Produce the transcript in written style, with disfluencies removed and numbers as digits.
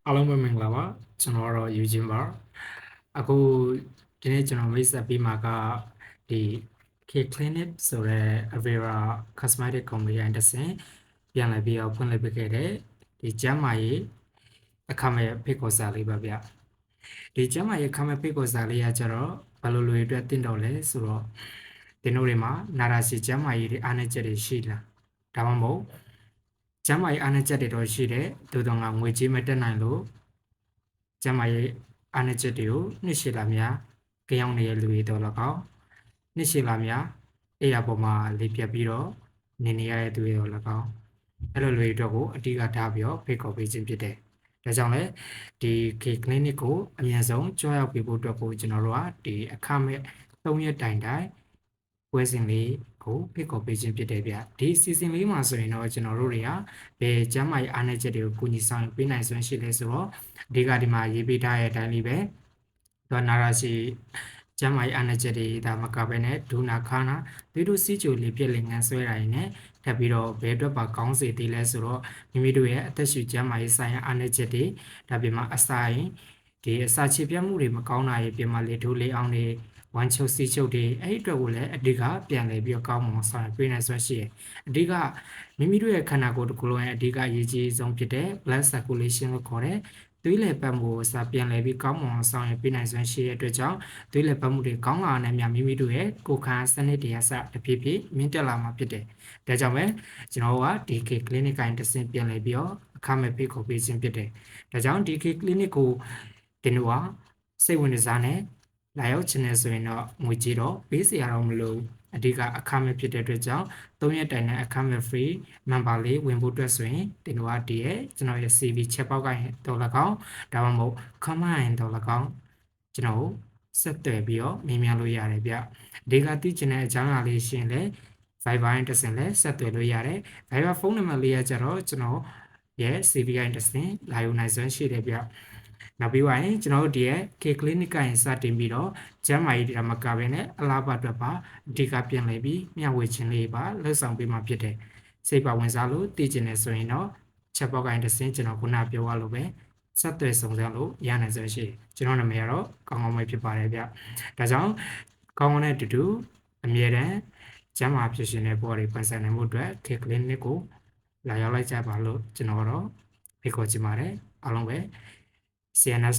အားလုံးပဲမင်္ဂလာပါကျွန်တော်ကတော့ယူဂျင်ပါအခုဒီနေ့ကျွန်တော်မိတ်ဆက်ပြီးမှာကဒီ K Clinic ဆိုတဲ့ Avera Cosmetic Company အတဆင်ပြန်လည်ပြီးတော့ဖွင့်လှစ်ပေးခဲ့တဲ့ဒီကျန်းမာရေးအခမဲ့ဖိတ်ခေါ်စာလေးပါဗျဒီကျန်းမာရေးအခမဲ့ဖိတ်ခေါ်စာလေးကကျတော့ဘယ်လိုလိုအတွက်တင့်တော်လဲဆိုတော့ဒီတို့တွေမှာနာရာစီကျန်းမာရေးတွေအားနည်းချက်တွေရှိလားဒါမှမဟုတ်ကျန်းမာရေးအားနည်းချက်တွေတော့ရှိတယ်သို့တော့ငွေကြေးမတက်နိုင်လို့ကျန်းမာရေးအားနည်းချက်တွေကိုနှစ်ရှည်လာများကြောင်းနေတဲ့လူတွေတော့၎င်းနှစ်ရှည်လာများအိယာပေါ်မှာလေးပြတ်ပြီးတော့နေနေရတဲ့သူတွေတော့၎င်းအဲ့လိုလူတွေအတွက်ကိုအဓိကထားပြီးတော့ဖိတ်ခေါ်ပေးခြင်းဖြစ်တယ်။ဒါကြောင့်လဲဒီ K Clinic ကိုအမြန်ဆုံးကြွားရောက်ပြီးဖို့အတွက်ကိုကျွန်တော်တို့ကဒီအခမဲ့3ရက်တိုင်ပွဲစဉ်လေးကိုဖိတ်ခေါ်ပေးခြင်းဖြစ်တယ်ဗျ။ဒီ season လေးမှာဆိုရင်တော့ကျွန်တော်တို့တွေကဘယ်ကျန်းမာရေးအားနည်းချက်တွေကိုကူညီဆောင်ပေးနိုင်စွမ်းရှိလဲဆိုတော့အဓိကဒီမှာရေးပေးထားတဲ့အတိုင်းလေးပဲတော့နာရာစီကျန်းမာရေးအားနည်းချက်တွေဒါမကပဲနဲ့ဒူနာခါနာဒီလိုစီးချိုလေးပြက်လင်ငန်းဆွဲတာရင်နဲ့ထပ်ပြီးတော့ဘယ်အတွက်ပါကောင်းစေသေးလဲဆိုတော့မိမိတို့ရဲ့အသက်ရှူကျန်းမာရေးဆိုင်ရာအားနည်းချက်တွေဒါပြင်မှာအစာရင်ဒီအစာချေပြတ်မှုတွေမကောင်းတာရေပြင်မှာလေထိုးလေးအောင်တွေဝမ်းချုပ်စီးချုပ်တွေအဲ့ဒီအတွက်ကိုလည်းအဓိကပြန်လည်ပြီးတော့ကောင်းမွန်ဆောင်ရွက်ပေးနိုင်စွမ်းရှိတယ်အဓိကမိမိတို့ရဲ့ခန္ဓာကိုယ်တစ်ခုလုံးရဲ့အဓိကအရေးကြီးဆုံးဖြစ်တဲ့ blood circulation လို့ခေါ်တဲ့သွေးလည်ပတ်မှုကိုစာပြန်လည်ပြီးကောင်းမွန်အောင်ဆောင်ရွက်ပေးနိုင်စွမ်းရှိတဲ့အတွက်ကြောင့်သွေးလည်ပတ်မှုတွေကောင်းလာတဲ့မြမိမိတို့ရဲ့ကိုယ်ခံစနစ်တွေအစတဖြည်းဖြည်းမြင့်တက်လာမှာဖြစ်တယ်။ဒါကြောင့်ပဲကျွန်တော်က DK Clinic ကိုင်းတစ်ဆင့်ပြန်လည်ပြီးတော့အခမဲ့ဖိတ်ခေါ်ပေးခြင်းဖြစ်တယ်။ဒါကြောင့် DK Clinic ကိုတင်တော့စိတ်ဝင်စားနဲ့လာရောက်ခြင်းနဲ့ဆိုရင်တော့ငွေကြေးတော့ပေးစရာတော့မလိုအဓိကအခမဲ့ဖြစ်တဲ့အတွက်ကြောင့်3ရက်တိုင်နဲ့အခမဲ့ free member လေးဝင်ဖို့အတွက်ဆိုရင်တင်တော့ဒီရဲ့ကျွန်တော်ရဲ့ CV ချက်ပေါက်ကိုင်းတော့၎င်းဒါမှမဟုတ် comment တော့၎င်းကျွန်တော်ဆက်သွယ်ပြီးတော့မြင်မြန်လို့ရတယ်ဗျအဓိကသိချင်တဲ့အကြောင်းအရာလေးရှင်လဲ Viber တစ်ဆင့်လဲဆက်သွယ်လို့ရတယ် Viber ဖုန်းနံပါတ်လေးကကျတော့ကျွန်တော်ရဲ့ CV ကိုင်းတစ်ဆင့်လာယူနိုင်စွမ်းရှိတယ်ဗျနောက်ပြီးရင်ကျွန်တော်တို့ဒီရဲ့ K Clinic ကရင်စတင်ပြီးတော့ကျန်းမာရေးဒါမကပဲနဲ့အလားပါအတွက်ပါအဓိကပြန်လည်ပြီးမျှဝေခြင်းလေးပါလှုပ်ဆောင်ပေးမှာဖြစ်တယ်စိတ်ပါဝင်စားလို့တည်ကျင်နေဆိုရင်တော့ချက်ပေါက်ကိုင်းတစ်ဆင့်ကျွန်တော်ခုနပြောရလို့ပဲဆက်သွယ်ဆောင်စမ်းလို့ရနိုင်စွမ်းရှိကျွန်တော်နာမည်ကတော့ကောင်းကောင်းပဲဖြစ်ပါတယ်ဗျဒါကြောင့်ကောင်းကောင်းနဲ့တူတူအမြဲတမ်းကျန်းမာဖြစ်ရှင်တဲ့ဘောတွေပန်ဆန်နိုင်မှုအတွက် K Clinic ကိုလာရောက်လိုက်ကြပါလို့ကျွန်တော်တော့ဖိတ်ခေါ်ချင်ပါတယ်အားလုံးပဲCNS